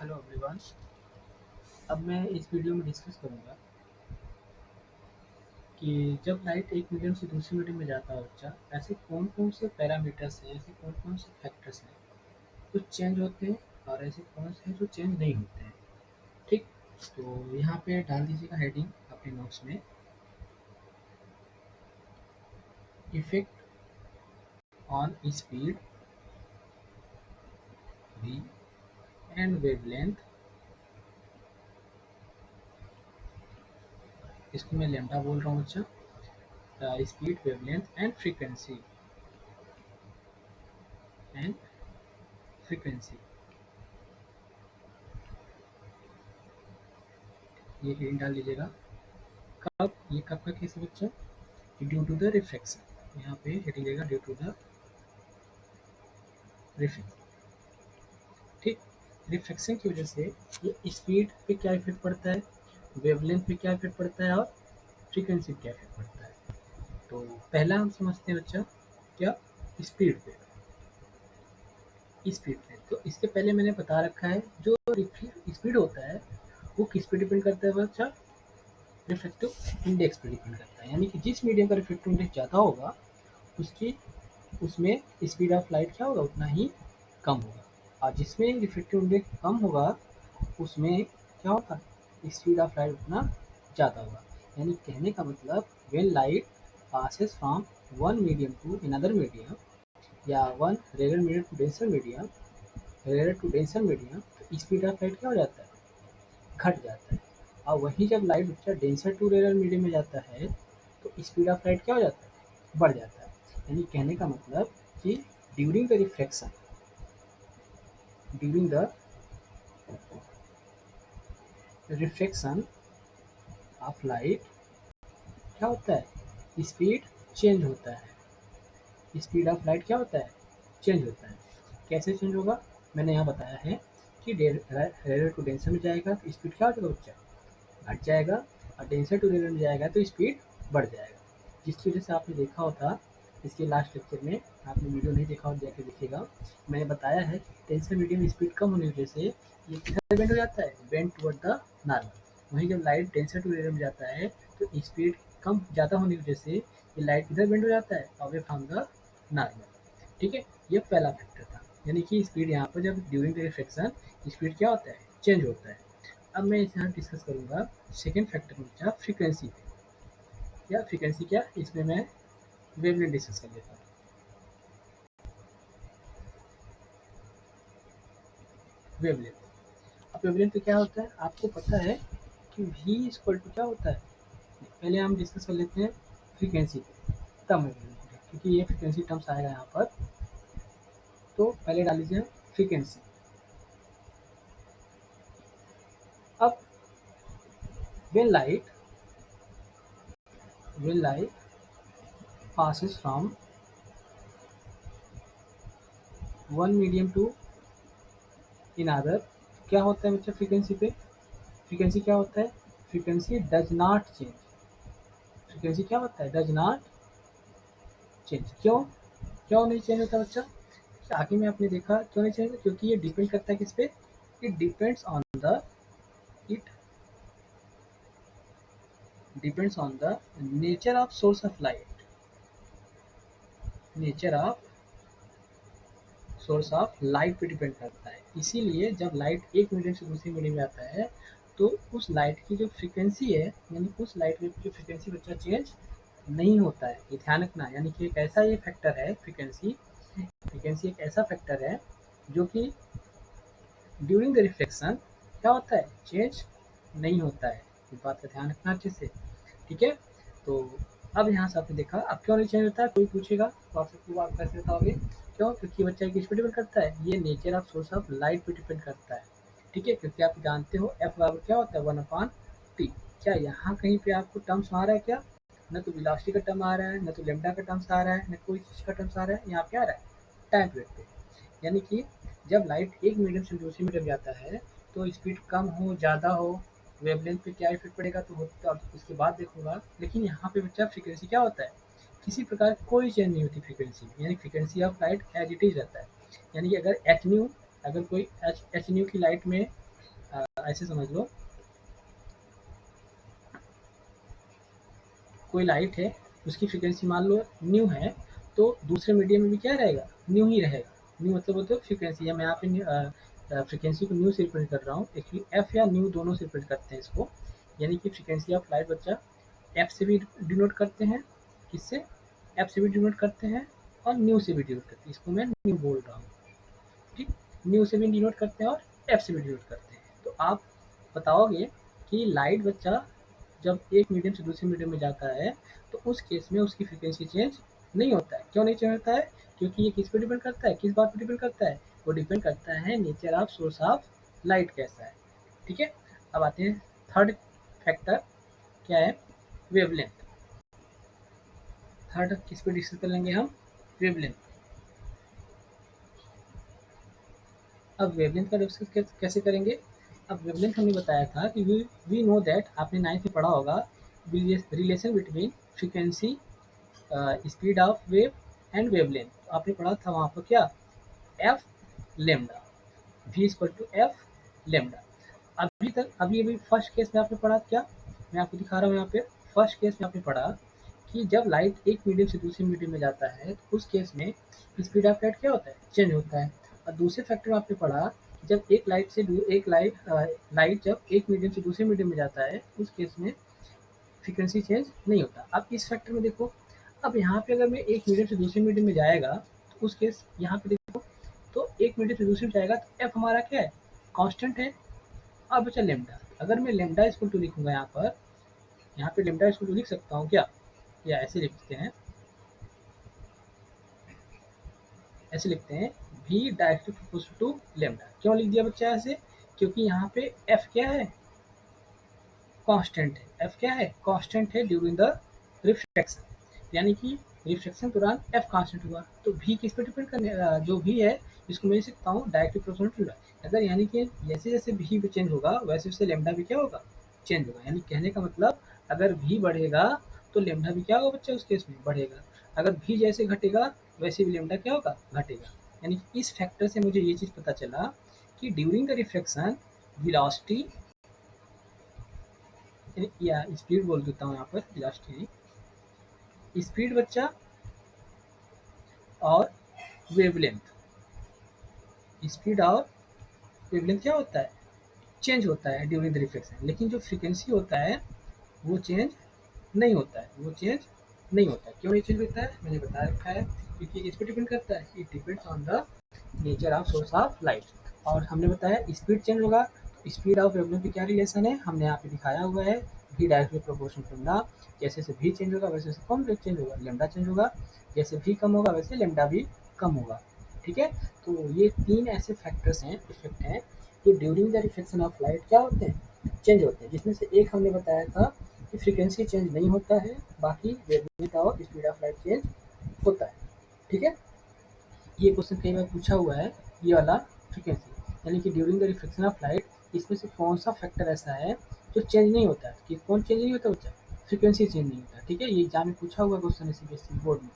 Hello everyone. अब मैं इस वीडियो में डिस्कस करूंगा कि जब लाइट एक मीडियम से दूसरे मीडियम में जाता है बच्चा, ऐसे कौन कौन से पैरामीटर्स हैं, ऐसे कौन कौन से फैक्टर्स हैं जो चेंज होते हैं और ऐसे कौन से हैं जो चेंज नहीं होते हैं। ठीक, तो यहाँ पे डाल दीजिएगा हेडिंग अपने नोट्स में, effect on speed v and wavelength. इसको मैं लैम्डा बोल रहा हूँ बच्चा। Speed, wavelength and frequency. ये हेडिंग डाल दीजिएगा। ये कब का केस है बच्चा? Due to the reflection. यहाँ पे हेडिंग देगा ड्यू टू द रिफ्लेक्शन। ठीक, रिफ्लेक्शन की वजह से ये स्पीड पे क्या इफेक्ट पड़ता है, वेवलेंथ पे क्या इफेक्ट पड़ता है और फ्रीक्वेंसी पे क्या इफेक्ट पड़ता है। तो पहला हम समझते हैं बच्चा, क्या? स्पीड पे। स्पीड पे तो इसके पहले मैंने बता रखा है, जो स्पीड होता है वो किस पे डिपेंड करता है बच्चा? रिफ्लेक्टिव इंडेक्स पे डिपेंड करता है। यानी कि जिस मीडियम का रिफ्लेक्टिव इंडेक्स ज़्यादा होगा उसकी उसमें स्पीड ऑफ लाइट क्या होगा, उतना ही कम होगा। और जिसमें रिफ्लेक्टिव इंडेक्स कम होगा उसमें क्या होगा, स्पीड ऑफ लाइट उतना ज़्यादा होगा। यानी कहने का मतलब, when light passes from one medium to another medium या one rare medium to denser medium, तो स्पीड ऑफ लाइट क्या हो जाता है, घट जाता है। और वहीं जब लाइट बच्चा डेंसर टू रेयर मीडियम में जाता है तो स्पीड ऑफ लाइट क्या हो जाता है, बढ़ जाता है। यानी कहने का मतलब कि during the reflection during the reflection of light क्या होता है, स्पीड चेंज होता है। स्पीड ऑफ लाइट क्या होता है, चेंज होता है। कैसे चेंज होगा, मैंने यहाँ बताया है कि रेयर टू डेंसर में जाएगा तो स्पीड क्या हो जाएगा बच्चा, घट जाएगा। और डेंसर टू रेयर में जाएगा तो स्पीड बढ़ जाएगा। जिसकी वजह से आपने देखा होता, इसके लास्ट लेक्चर में आपने वीडियो नहीं देखा हो, जाके देखिएगा। मैंने बताया है डेंसर मीडियम में स्पीड कम होने की वजह से ये किधर बेंड हो जाता है, बेंड टुवर्ड द नॉर्मल। वहीं जब लाइट डेंसर टू रेयर में जाता है तो स्पीड कम ज़्यादा होने की वजह से ये लाइट किधर बेंड हो जाता है, अवे फ्रॉम द नॉर्मल। ठीक है, ये पहला फैक्टर था। यानी कि स्पीड यहाँ पर जब ड्यूरिंग द रिफ्लेक्शन स्पीड क्या होता है, चेंज होता है। अब मैं इसे यहाँ डिस्कस करूँगा सेकेंड फैक्टर में, क्या? फ्रीक्वेंसी पे। या फ्रीक्वेंसी क्या, इसमें मैं वेवलेंथ डिस्कस कर लेता हूँ। वेवलेंथ, अब वेवलेंथ पे क्या होता है आपको पता है कि v इक्वल टू क्या होता है। पहले हम डिस्कस कर लेते हैं फ्रीक्वेंसी पे, तब मैं वेवलेंथ, क्योंकि ये फ्रीक्वेंसी टर्म्स आएगा यहाँ पर। तो पहले डाल लीजिए फ्रीक्वेंसी। अब when light when light passes from one medium to another, क्या होता है बच्चा फ्रीक्वेंसी पे? फ्रीक्वेंसी क्या होता है, frequency does not change. Frequency क्या होता है, डज नॉट चेंज। क्यों, क्यों नहीं चेंज होता बच्चा? आगे में आपने देखा क्यों नहीं चेंज होता, क्योंकि ये डिपेंड करता है किस पे, it depends on the it depends on the nature of source of light. Nature of source of light पे डिपेंड करता है। इसीलिए जब लाइट एक मीडियम से दूसरे मीडियम में आता है तो उस लाइट की जो फ्रीक्वेंसी है, यानी उस लाइट की जो फ्रीक्वेंसी बच्चा चेंज नहीं होता है। ये ध्यान रखना, यानी कि एक ऐसा ये फैक्टर है फ्रीक्वेंसी। फ्रीक्वेंसी एक ऐसा फैक्टर है जो कि ड्यूरिंग द रिफ्लेक्शन क्या होता है, चेंज नहीं होता है। इस बात का ध्यान रखना अच्छे से। ठीक है, तो अब यहाँ से आपने देखा, अब क्यों नहीं चेंज होता है, कोई पूछेगा तो आप सबको आप कैसे बताओगे, क्यों? क्योंकि बच्चा किस पे डिपेंड करता है, ये nature of source of light पे डिपेंड करता है। ठीक है, क्योंकि आप जानते हो एफ बराबर क्या होता है, 1/t। क्या यहाँ कहीं पे आपको टर्म्स आ रहा है क्या? न तो वेलोसिटी का टर्म आ रहा है, न तो लेमडा का टर्म्स आ रहा है, न कोई चीज़ का टर्म्स आ रहा है। यहाँ पे आ रहा है टाइम पीरियड पे। यानी कि जब लाइट एक मीडियम से दूसरे मीडियम जाता है तो स्पीड कम हो ज़्यादा हो, वेवलेंथ पे क्या इफेक्ट पड़ेगा तो होता उसके बाद देखूंगा। लेकिन यहाँ पे बच्चा फ्रीक्वेंसी क्या होता है, किसी प्रकार की कोई चेंज नहीं होती फ्रीक्वेंसी में। यानी frequency of light as it is रहता है। यानी कि अगर एच न्यू, अगर कोई एच न्यू की लाइट में ऐसे समझ लो, कोई लाइट है, उसकी फ्रीक्वेंसी मान लो न्यू है, तो दूसरे मीडियम में भी क्या रहेगा, न्यू ही रहेगा। न्यू मतलब होता है फ्रीक्वेंसी, या मैं यहाँ पे फ्रीक्वेंसी को न्यू से रिप्रेजेंट कर रहा हूँ, एक्चुअली एफ या न्यू दोनों से रिप्रेजेंट करते हैं इसको। यानी कि फ्रीक्वेंसी ऑफ लाइट बच्चा एफ से भी डिनोट करते हैं, किससे, एफ से भी डिनोट करते हैं और न्यू से भी डिनोट करते हैं, इसको मैं न्यू बोल रहा हूँ। ठीक, न्यू से भी डिनोट करते हैं और एफ से भी डिनोट करते हैं। तो आप बताओगे कि लाइट बच्चा जब एक मीडियम से दूसरे मीडियम में जाता है, तो उस केस में उसकी फ्रीक्वेंसी चेंज नहीं होता है। क्यों नहीं चेंज होता है? क्योंकि ये किस पे डिपेंड करता है, किस बात पे डिपेंड करता है, वो डिपेंड करता है nature of source of light कैसा है। ठीक है, अब आते हैं थर्ड फैक्टर, क्या है, वेवलेंथ। थर्ड किस पे डिस्कस कर लेंगे हम, वेवलेंथ। अब वेवलेंथ का डिस्कस कैसे करेंगे? अब वेवलेंथ हमने बताया था कि वी नो दैट, आपने 9th में पढ़ा होगा, relation between frequency, speed of wave and wavelength. तो आपने पढ़ा था वहाँ पर क्या, F lambda, V equal to F lambda. अभी अभी फर्स्ट केस में आपने पढ़ा क्या, मैं आपको दिखा रहा हूँ यहाँ पे। फर्स्ट केस में आपने पढ़ा कि जब लाइट एक मीडियम से दूसरे मीडियम में जाता है, तो उस केस में स्पीड ऑफ लाइट क्या होता है, चेंज होता है। और दूसरे फैक्टर में आपने पढ़ा, जब लाइट जब एक मीडियम से दूसरे मीडियम में जाता है, उस केस में फ्रीक्वेंसी चेंज नहीं होता। अब इस फैक्टर में देखो, अब यहाँ पे अगर मैं एक मीडियम से दूसरे मीडियम में जाएगा, तो उस केस यहाँ पे देखो, तो एक मीडियम से दूसरे में जाएगा, तो एफ हमारा क्या है, कांस्टेंट है। अब बचा लेमडा, अगर मैं लेमडा इक्वल टू लिखूंगा यहाँ पे लेमडा इक्वल टू लिख सकता हूँ क्या, या ऐसे लिखते हैं V directly proportional to lambda. क्यों लिख दिया बच्चा ऐसे, क्योंकि यहाँ पे एफ क्या है, कांस्टेंट है। एफ क्या है, कांस्टेंट है ड्यूरिंग द रिफ्लेक्शन, यानी कि रिफ्लेक्शन के दौरान एफ कांस्टेंट हुआ। तो वी किस पे डिपेंड करने, जो वी है इसको मैं लिख सकता हूँ डायरेक्टली प्रोपोर्शनल टू, अगर यानी कि जैसे जैसे वी चेंज होगा वैसे वैसे लेमडा भी क्या होगा, चेंज होगा। यानी कहने का मतलब, अगर वी बढ़ेगा तो लेमडा भी क्या होगा बच्चा, उस केस में बढ़ेगा। अगर वी जैसे घटेगा वैसे भी लेमडा क्या होगा, घटेगा। यानी कि इस फैक्टर से मुझे ये चीज़ पता चला कि ड्यूरिंग द रिफ्लेक्शन वेलोसिटी, या स्पीड बोल देता हूँ यहाँ पर, वेलोसिटी स्पीड बच्चा, और वेवलेंथ, स्पीड और वेवलेंथ क्या होता है, चेंज होता है ड्यूरिंग द रिफ्लेक्शन। लेकिन जो फ्रीक्वेंसी होता है वो चेंज नहीं होता है, वो चेंज नहीं होता है। क्यों नहीं चेंज होता है, मैंने बता रखा है, क्योंकि इस पर डिपेंड करता है, it depends on the nature of source of light. और हमने बताया स्पीड चेंज होगा, स्पीड ऑफ वेवलेंथ की क्या रिलेशन है, हमने यहाँ पे दिखाया हुआ है, V directly proportional to lambda. जैसे जैसे वी चेंज होगा वैसे वैसे कौन चेंज होगा, लेमडा चेंज होगा। जैसे वी कम होगा वैसे लेमडा भी कम होगा। ठीक है, तो ये तीन ऐसे फैक्टर्स हैं, इफेक्ट हैं, जो during the reflection of light क्या होते हैं, चेंज होते हैं। जिसमें से एक हमने बताया था कि फ्रीक्वेंसी चेंज नहीं होता है, बाकी वेवलेंथ और स्पीड ऑफ लाइट चेंज होता है। ठीक है, ये क्वेश्चन कई बार पूछा हुआ है, ये वाला फ्रीक्वेंसी, यानी कि during the reflection of light इसमें से कौन सा फैक्टर ऐसा है जो चेंज नहीं होता है, कि कौन चेंज नहीं होता बच्चा, फ्रीक्वेंसी चेंज नहीं होता। ठीक है, ये एग्जाम में पूछा हुआ क्वेश्चन है सीबीएसई बोर्ड में,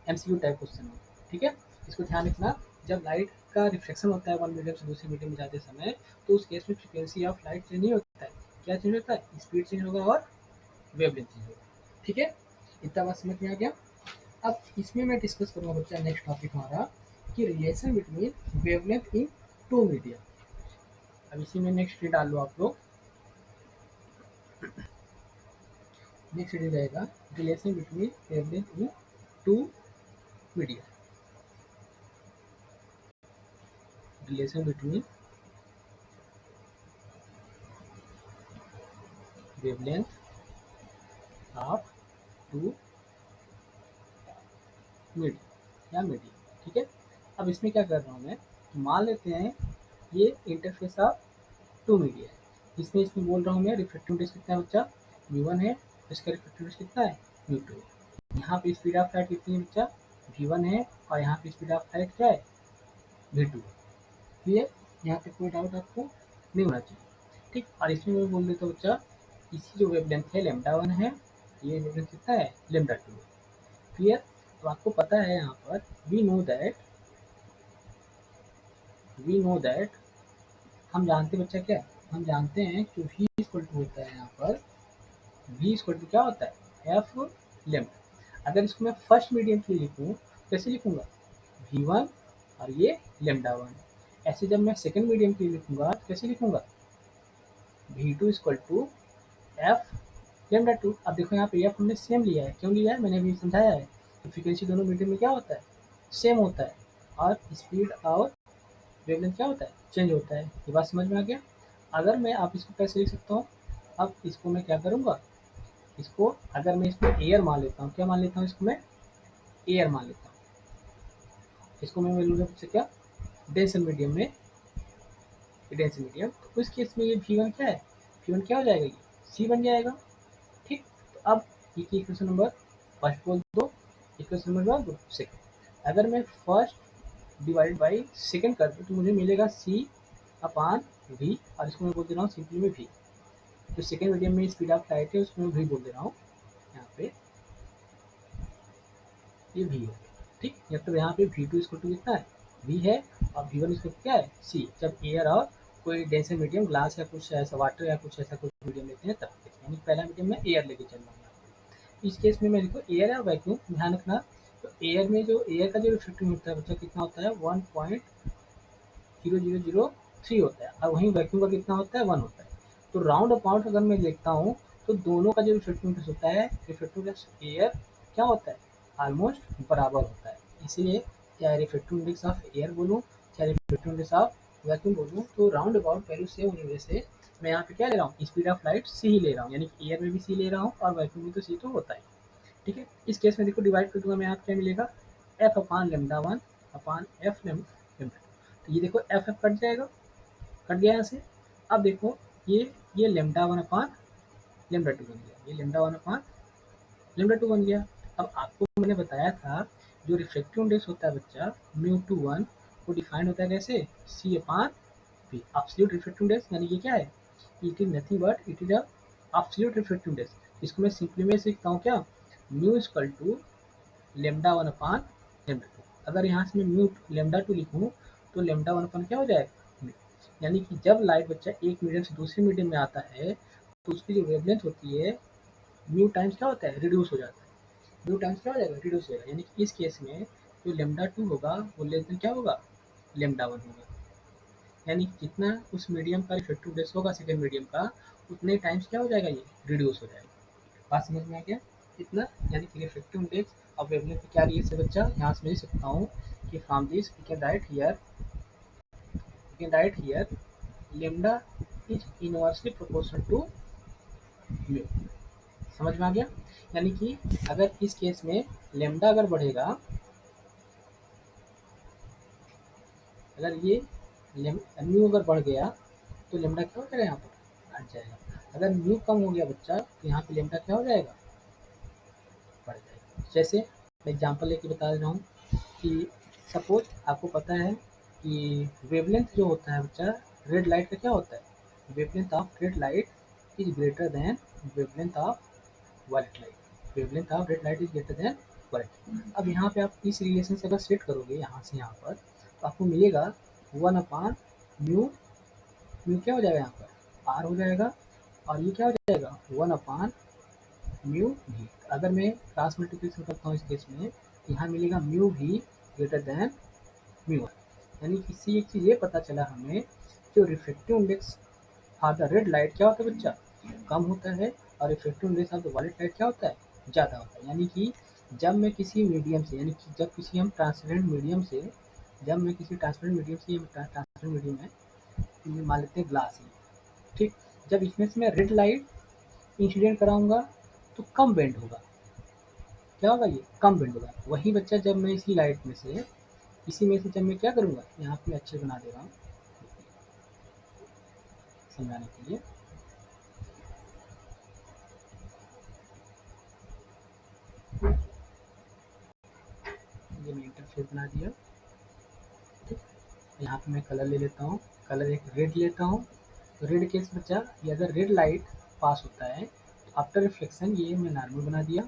एमसीक्यू टाइप क्वेश्चन में। ठीक है, इसको ध्यान रखना, जब लाइट का रिफ्लेक्शन होता है वन मीडियम से दूसरे मीडियम में जाते समय, तो उस केस में फ्रीक्वेंसी ऑफ लाइट चेंज नहीं होता है, क्या चेंज होता है, स्पीड चेंज होगा और वेवलेंथ चेंज होगा। ठीक है, इतना बात समझ में आ गया। अब इसमें मैं डिस्कस करूँगा बच्चा, नेक्स्ट टॉपिक हमारा कि relation between wavelength in two media. अब इसी में नेक्स्ट डाल लो आप लोग, नेक्स्ट रहेगा relation between wavelength in two media, relation between wavelength of two media या मीडिया। ठीक है, अब इसमें क्या कर रहा हूँ मैं, मान लेते हैं ये इंटरफेस ऑफ टू मीडिया है, जिसमें इसमें बोल रहा हूँ मैं रिफ्लेक्टिव इंडेक्स कितना है बच्चा, v1 है, इसका रिफ्लेक्टिव इंडेक्स कितना है, v2 है। यहाँ पे स्पीड ऑफ लाइट कितनी है बच्चा, v1 है, और यहाँ पे स्पीड ऑफ लाइट क्या है, v2 है। क्लियर, यहाँ पे कोई डाउट आपको नहीं होना चाहिए। ठीक, और इसमें मैं बोल देता हूँ बच्चा, इसकी जो वेवलेंथ है लेमडा वन है, ये वेवलेंथ कितना है, लेमडा टू है। क्लियर, तो आपको पता है यहाँ पर वी नो दैट, हम जानते हैं बच्चा क्या है, हम जानते हैं कि v इक्वल टू होता है यहाँ पर, v इक्वल टू क्या होता है, एफ लेम्डा। अगर इसको मैं फर्स्ट मीडियम के लिए लिखूँ कैसे लिखूँगा, v1 और ये लेमडा 1। ऐसे जब मैं सेकेंड मीडियम के लिए लिखूँगा तो कैसे लिखूँगा, v2 equal to F lambda 2। अब देखो यहाँ पे एफ हमने सेम लिया है, क्यों लिया है मैंने अभी समझाया है। फ्रीक्वेंसी दोनों मीडियम में क्या होता है, सेम होता है, और स्पीड और वेवलेंथ क्या होता है, चेंज होता है। ये बात समझ में आ गया। अगर मैं आप इसको कैसे लिख सकता हूँ, अब इसको मैं क्या करूँगा, इसको अगर मैं इसको एयर मान लेता हूँ, क्या मान लेता हूँ, इसको मैं एयर मान लेता हूँ, इसको मैं मिलूंगा सबसे क्या, डेंसर मीडियम में, डेंसर मीडियम। तो उस केस में ये v1 क्या है, v1 क्या हो जाएगा, ये c बन जाएगा। ठीक, तो अब ये इक्वेशन नंबर फर्स्ट बोल दो, इक्वेशन नंबर दो सेकंड। अगर मैं फर्स्ट डिवाइड बाई सेकंड कर दूँ तो मुझे मिलेगा c अपान v, और इसको मैं बोल दे रहा हूँ सिंपली में v। जो सेकंड मीडियम में स्पीड ऑफ लाइट है उसको मैं v बोल दे रहा हूँ, यहाँ पे ये v हो गया। ठीक, मतलब यहाँ पे v2 इसको टू कितना है, v है, और v1 इसको क्या है, c। जब एयर और कोई डेंसर मीडियम ग्लास या कुछ ऐसा वाटर या कुछ ऐसा कुछ मीडियम लेते हैं तब, यानी पहला मीडियम में एयर लेके चल रहा हूँ यहाँ पे। इस केस में मेरे को एयर या वैक्यूम ध्यान रखना। तो एयर में जो एयर का जो रिफ्लेक्टिव होता है बच्चा कितना होता है, 1.0003 होता है, और वहीं वैक्यूम का कितना होता है, 1 होता है। तो राउंड अबाउट अगर मैं देखता हूँ तो दोनों का जो रिफ्लेक्टिव इंडेक्स होता है, रिफ्लेक्टिव इंडेक्स एयर क्या होता है, ऑलमोस्ट बराबर होता है। इसीलिए चाहे रिफ्लेक्टिव इंडेक्स ऑफ एयर बोलूँ चाहे रिफ्लेक्टिव इंडेक्स ऑफ वैक्यूम बोलूँ, तो राउंड अबाउट वैल्यू सेम होने की वजह से मैं यहाँ पे क्या ले रहा हूँ, स्पीड ऑफ लाइट सी ही ले रहा हूँ, यानी कि एयर में भी सी ले रहा हूँ और वैक्यूम में तो सी तो होता है। ठीक है, इस केस में देखो डिवाइड कर दूंगा मैं, यहाँ पे क्या मिलेगा, एफ अपान लेमडा 1 अपान एफ लेमडा 2। तो ये देखो एफ एफ कट जाएगा, कट गया यहाँ से। अब देखो ये लेमडा 1 अपान लेमडा 2 बन गया, ये लेमडा 1 अपान लेमडा 2 बन गया। अब आपको मैंने बताया था जो रिफ्लेक्टिव इंडेक्स होता है बच्चा म्यू टू 1, वो डिफाइंड होता है कैसे, C upon V, absolute reflective index, यानी ये क्या है, it is nothing but it is a absolute reflective index. इसको मैं सिंपली में लिखता हूँ क्या, mu equal to lambda 1 upon lambda 2। अगर यहाँ से मैं म्यू लेमडा 2 लिखूँ तो लेमडा 1 अपान क्या हो जाएगा म्यू। यानी कि जब लाइट बच्चा एक मीडियम से दूसरे मीडियम में आता है तो उसकी जो वेवलेंथ होती है म्यू टाइम्स क्या होता है, रिड्यूस हो जाता है। म्यू टाइम्स क्या हो जाएगा, रिड्यूस हो जाएगा। यानी कि इस केस में जो लेमडा 2 होगा वो लेस देन क्या होगा, लेमडा 1 होगा। यानी कि जितना उस मीडियम का रिफ्लेक्टिव इंडेक्स होगा सेकेंड मीडियम का, उतने टाइम्स क्या हो जाएगा, ये रिड्यूस हो जाएगा। बात समझ में आ गया, इतना। यानी कि रिफ्लेक्टिव इंडेक्स और वेवलेंथ क्या लिए से बच्चा, यहाँ से मैं लिख सकता हूँ कि from this we can write here, lambda is inversely proportional to mu. समझ में आ गया। यानी कि अगर इस केस में लेमडा अगर बढ़ेगा, अगर ये म्यू अगर बढ़ गया तो लेमडा क्या हो जाएगा, यहाँ पर घट जाएगा। अगर म्यू कम हो गया बच्चा तो यहाँ पे लेमडा क्या हो जाएगा, बढ़ जाएगा। जैसे मैं एग्जांपल लेके बता रहा हूँ कि सपोज आपको पता है कि वेवलेंथ जो होता है बच्चा रेड लाइट का क्या होता है, wavelength of red light is greater than wavelength of white light, wavelength of red light is greater than white. अब यहाँ पे आप इस रिलेशन से अगर सेट करोगे यहाँ से यहाँ पर, तो आपको मिलेगा 1 अपान म्यू, म्यू क्या हो जाएगा यहाँ पर आर हो जाएगा, और ये क्या हो जाएगा 1 अपान म्यू भी। अगर मैं क्रॉस मल्टीप्लिकेशन करता हूँ इस केस में, यहाँ मिलेगा म्यू भी ग्रेटर देन म्यू वन। यानी इससे एक चीज़ ये पता चला हमें, जो reflective index for the red light क्या होता है बच्चा, कम होता है, और reflective index of the violet light क्या होता है, ज़्यादा होता है। यानी कि जब मैं किसी मीडियम से, यानी कि जब किसी हम ट्रांसपेरेंट मीडियम से, जब मैं किसी ट्रांसपेरेंट मीडियम से, ट्रांसपेरेंट मीडियम है, मान लेते हैं ग्लास है, ठीक, जब इसमें से मैं रेड लाइट इंसिडेंट कराऊंगा तो कम बेंड होगा, क्या होगा, ये कम बेंड होगा। वही बच्चा जब मैं इसी लाइट में से, इसी में से जब मैं क्या करूँगा, यहाँ पे अच्छे बना दे रहा हूँ समझाने के लिए। ये मैं इंटरफेस बना दिया, ठीक। यहाँ पे मैं कलर ले लेता हूँ, कलर एक रेड लेता हूँ। तो रेड केस बच्चा, ये अगर रेड लाइट पास होता है तो आफ्टर रिफ्लेक्शन ये मैं नॉर्मल बना दिया।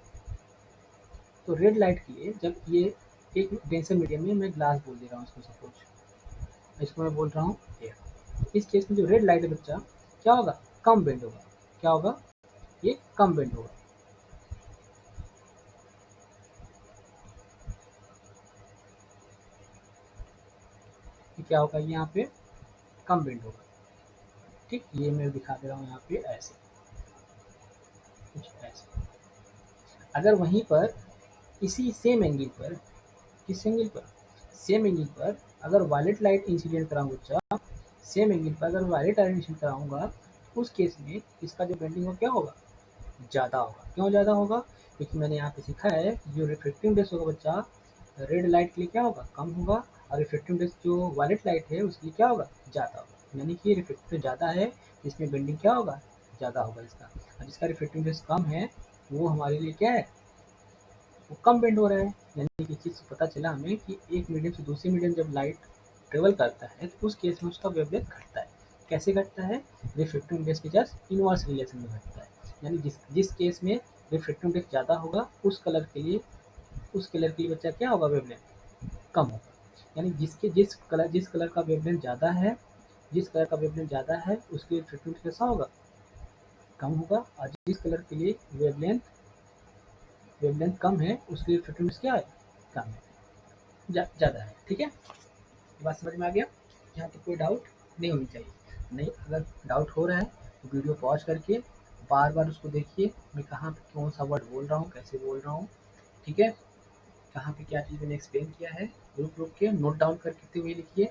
तो रेड लाइट के लिए जब ये एक डेंसर मीडियम में मैं ग्लास बोल दे रहा हूँ इसको, सपोज इसको मैं बोल रहा हूँ एयर। इस केस में जो रेड लाइट है बच्चा, क्या होगा, कम बेंड होगा। क्या होगा, ये कम बेंड होगा। ये क्या होगा, यहाँ पे कम बेंड होगा। ठीक, ये मैं दिखा दे रहा हूँ यहाँ पे ऐसे, कुछ ऐसे। अगर वहीं पर इसी सेम एंगल पर, किस एंगल पर, सेम एंगल पर अगर वायलेट लाइट इंसिडेंट कराऊंगा बच्चा, सेम एंगल पर अगर वायलेट लाइट इंसिडेंट कराऊंगा, उस केस में इसका जो बेंडिंग हो क्या होगा, ज़्यादा होगा। क्यों ज़्यादा होगा, क्योंकि मैंने यहाँ पे सीखा है जो रिफ्लेक्टिव इंडेक्स होगा बच्चा, रेड लाइट के लिए क्या होगा, कम होगा, और रिफ्लेक्टिव इंडेक्स जो वायलेट लाइट है उसके लिए क्या होगा, ज़्यादा होगा। यानी कि रिफ्लेक्टिव ज़्यादा है, इसमें बेंडिंग क्या होगा, ज़्यादा होगा इसका। और जिसका रिफ्लेक्टिव इंडेक्स कम है वो हमारे लिए क्या है, वो कम बेंड हो रहा है। यानी कि चीज़ से पता चला हमें कि एक मीडियम से दूसरे मीडियम जब लाइट ट्रेवल करता है तो उस केस में उसका वेवलेंथ घटता है। कैसे घटता है, रिफ्लेक्टिव इंडेक्स के जस्ट इनवर्स रिलेशन में घटता है। यानी जिस जिस केस में रिफ्लेक्टिव इंडेक्स ज़्यादा होगा उस कलर के लिए बच्चा क्या होगा, वेवलेंथ कम होगा। यानी जिस कलर का वेवलेंथ ज़्यादा है, जिस कलर का वेवलेंथ ज़्यादा है उसके रिफ्लेक्टिव इंडेक्स कैसा होगा, कम होगा। और जिस कलर के लिए वेवलेंथ कम है उसके रिफ्लेक्टिव इंडेक्स क्या है, कम है, ज़्यादा है। ठीक है, बात समझ में आ गया, यहाँ तो कोई डाउट नहीं होनी चाहिए। नहीं, अगर डाउट हो रहा है तो वीडियो पॉज करके बार बार उसको देखिए, मैं कहाँ पे कौन सा वर्ड बोल रहा हूँ, कैसे बोल रहा हूँ। ठीक है, कहाँ पे क्या चीज़ मैंने एक्सप्लेन किया है, रुक रुक के नोट डाउन करते हुए लिखिए।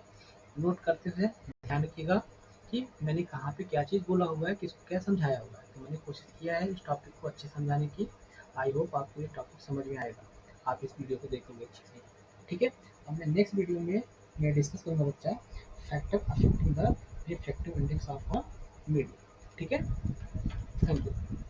नोट करते हुए ध्यान रखिएगा कि मैंने कहाँ पे क्या चीज़ बोला हुआ है, किसको क्या समझाया हुआ है। तो मैंने कोशिश किया है इस टॉपिक को अच्छे समझाने की। आई होप आपको ये टॉपिक समझ में आएगा, आप इस वीडियो को देखोगे अच्छे से। ठीक है, अब मैं नेक्स्ट वीडियो में मैं डिस्कस करूँगा बच्चा factor affecting the reflective index of a medium. ठीक है, थैंक यू।